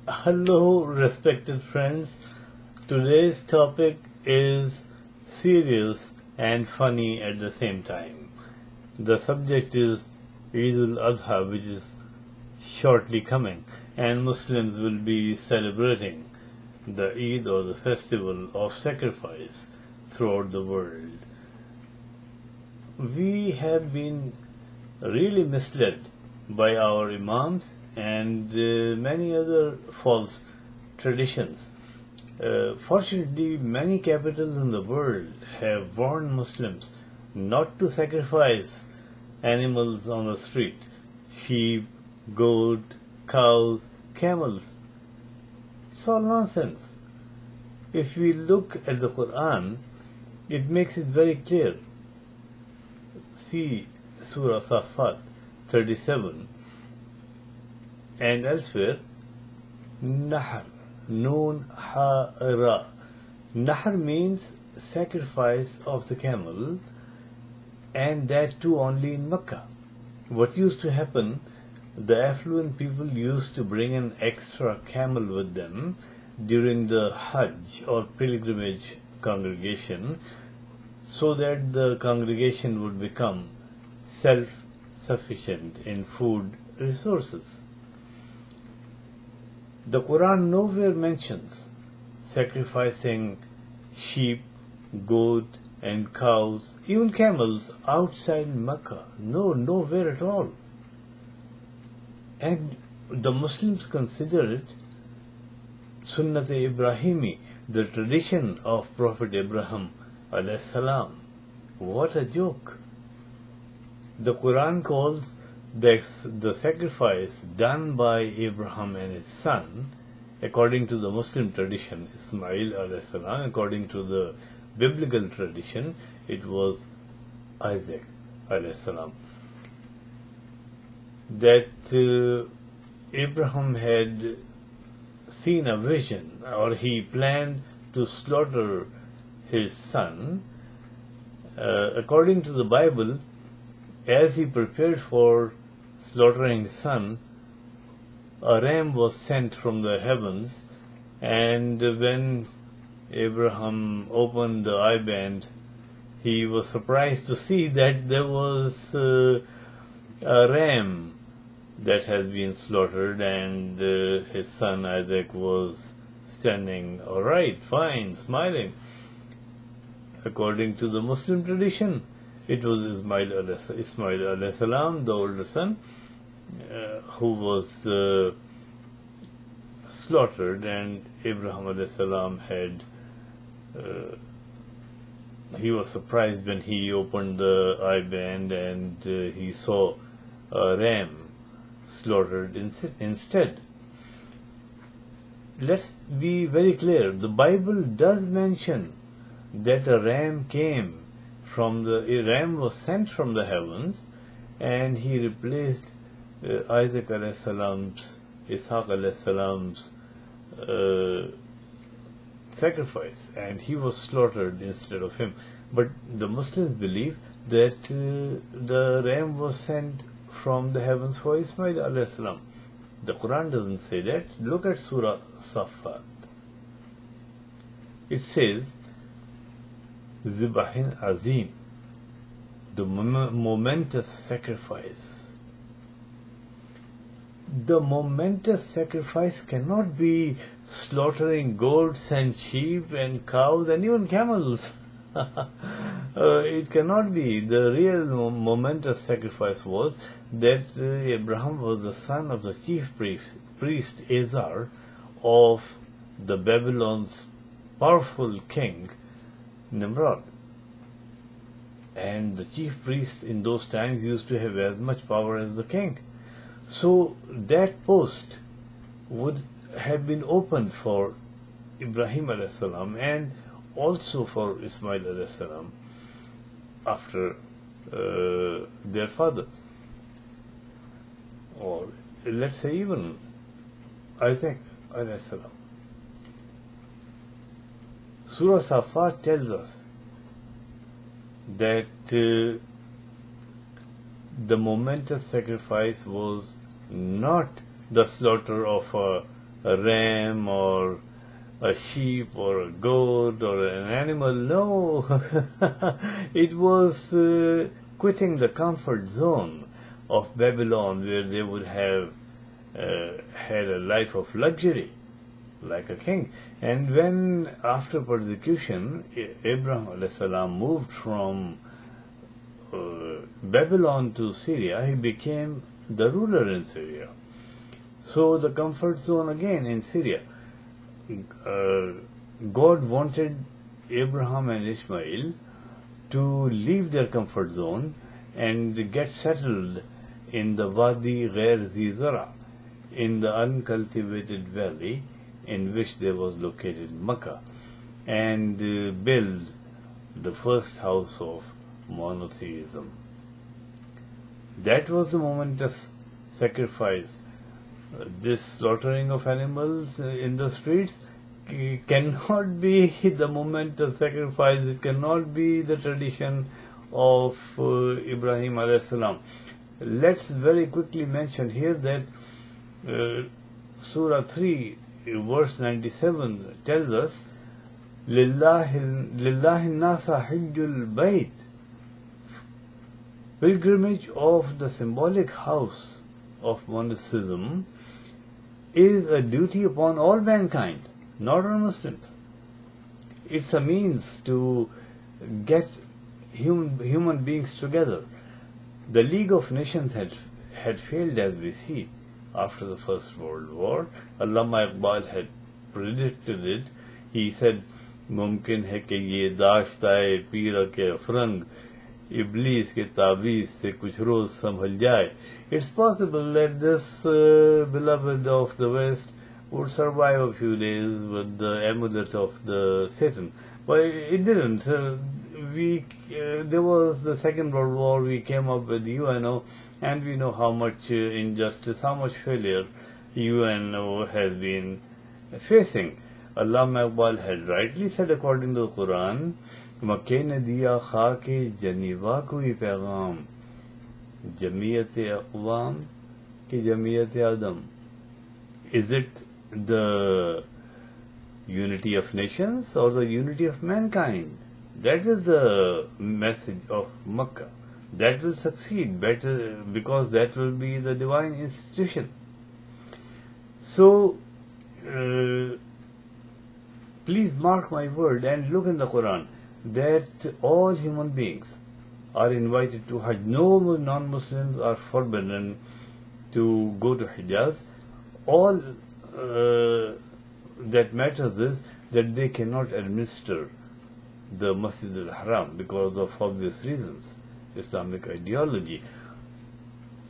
Hello, respected friends. Today's topic is serious and funny at the same time. The subject is Eid-al-Adha, which is shortly coming, and Muslims will be celebrating the Eid, or the festival of sacrifice, throughout the world. We have been really misled by our imams and many other false traditions. Fortunately, many capitals in the world have warned Muslims not to sacrifice animals on the street: sheep, goat, cows, camels. It's all nonsense. If we look at the Qur'an, it makes it very clear. See Surah Safat 37 and elsewhere. NAHR, Noon Ha Ra. NAHR means sacrifice of the camel, and that too only in Makkah. What used to happen, the affluent people used to bring an extra camel with them during the Hajj or pilgrimage congregation, so that the congregation would become self-sufficient in food resources. The Qur'an nowhere mentions sacrificing sheep, goat, and cows, even camels, outside Makkah. No, nowhere at all. And the Muslims consider it Sunnat-e-Ibrahimi, the tradition of Prophet Abraham alayhi salam. What a joke! The Quran calls the sacrifice done by Abraham and his son, according to the Muslim tradition, Ishmael alayhi salam. According to the biblical tradition, it was Isaac alayhi salam. That Abraham had seen a vision, or he planned to slaughter his son. According to the Bible, as he prepared for slaughtering his son, a ram was sent from the heavens, and when Abraham opened the eye band, he was surprised to see that there was a ram that has been slaughtered, and his son Isaac was standing all right, fine, smiling. According to the Muslim tradition, it was Ismail alayhi salam, the older son, who was slaughtered, and Abraham alayhi salam he was surprised when he opened the eye band and he saw a ram slaughtered instead. Let's be very clear. The Bible does mention that a ram was sent from the heavens, and he replaced Isaac alayhi salam's, Ishaq alayhi salam's sacrifice, and he was slaughtered instead of him. But the Muslims believe that the ram was sent from the heavens for Ismail alayhi salam. The Quran doesn't say that. Look at Surah Safat. It says, Zibahin Azim, the momentous sacrifice. The momentous sacrifice cannot be slaughtering goats and sheep and cows and even camels. It cannot be. The real momentous sacrifice was that Abraham was the son of the chief priest Azar of the Babylon's powerful king Nimrod. And the chief priest in those times used to have as much power as the king. So that post would have been opened for Ibrahim alayhi salam and also for Ismail alayhi salam after their father. Or let's say even Isaac alayhi salam. Surah Safat tells us that the momentous sacrifice was not the slaughter of a a ram or a sheep or a goat or an animal. No, it was quitting the comfort zone of Babylon, where they would have had a life of luxury like a king. And when, after persecution, Abraham a.s. moved from Babylon to Syria, he became the ruler in Syria. So the comfort zone again in Syria. God wanted Abraham and Ishmael to leave their comfort zone and get settled in the Wadi Ghair Zizara, in the uncultivated valley in which there was located Makkah, and build the first house of monotheism. That was the momentous sacrifice. This slaughtering of animals in the streets cannot be the momentous sacrifice. It cannot be the tradition of Ibrahim a.s. Let's very quickly mention here that Surah 3, verse 97 tells us, Lillahi nasa hijjul bayt. Pilgrimage of the symbolic house of monotheism is a duty upon all mankind, not on Muslims. It's a means to get human beings together. The League of Nations had failed, as we see, after the First World War. Allama Iqbal had predicted it. He said, "Mumkin hai ki ye dashtae pira ke afrang iblis ke tabiz se kuch roz sambhal jaye." It's possible that this beloved of the West would survive a few days with the amulet of the Satan, but it didn't. There was the Second World War. We came up with UNO, and we know how much injustice, how much failure UNO has been facing. Allama Iqbal had rightly said, according to the Qur'an, "Makkah ne diya khake Geneva ko hi paygam, jamiyat-e-aqwam ki jamiyat-e-adam." Is it the unity of nations or the unity of mankind? That is the message of Makkah. That will succeed better because that will be the divine institution. So, please mark my word and look in the Quran that all human beings are invited to Hajj. No non-Muslims are forbidden to go to Hijaz. All that matters is that they cannot administer the Masjid al-Haram because of obvious reasons, Islamic ideology.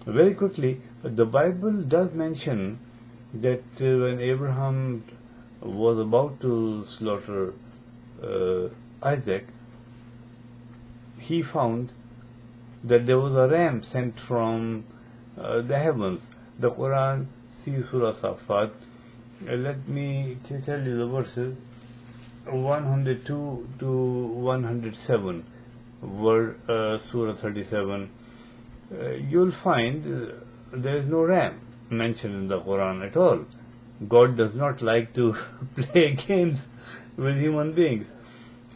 Very quickly, the Bible does mention that when Abraham was about to slaughter Isaac, he found that there was a ram sent from the heavens. The Quran, see Surah Safat. Let me tell you the verses. 102 to 107 were Surah 37. You'll find there is no ram mentioned in the Quran at all. God does not like to play games with human beings.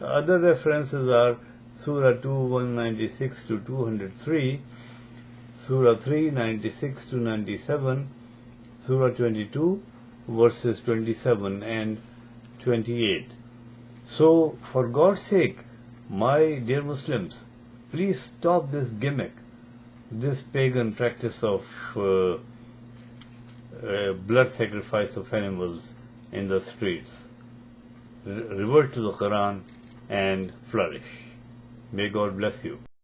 Other references are Surah 2, 196 to 203, Surah 3, 96 to 97, Surah 22, verses 27 and 28. So, for God's sake, my dear Muslims, please stop this gimmick, this pagan practice of blood sacrifice of animals in the streets. Revert to the Quran and flourish. May God bless you.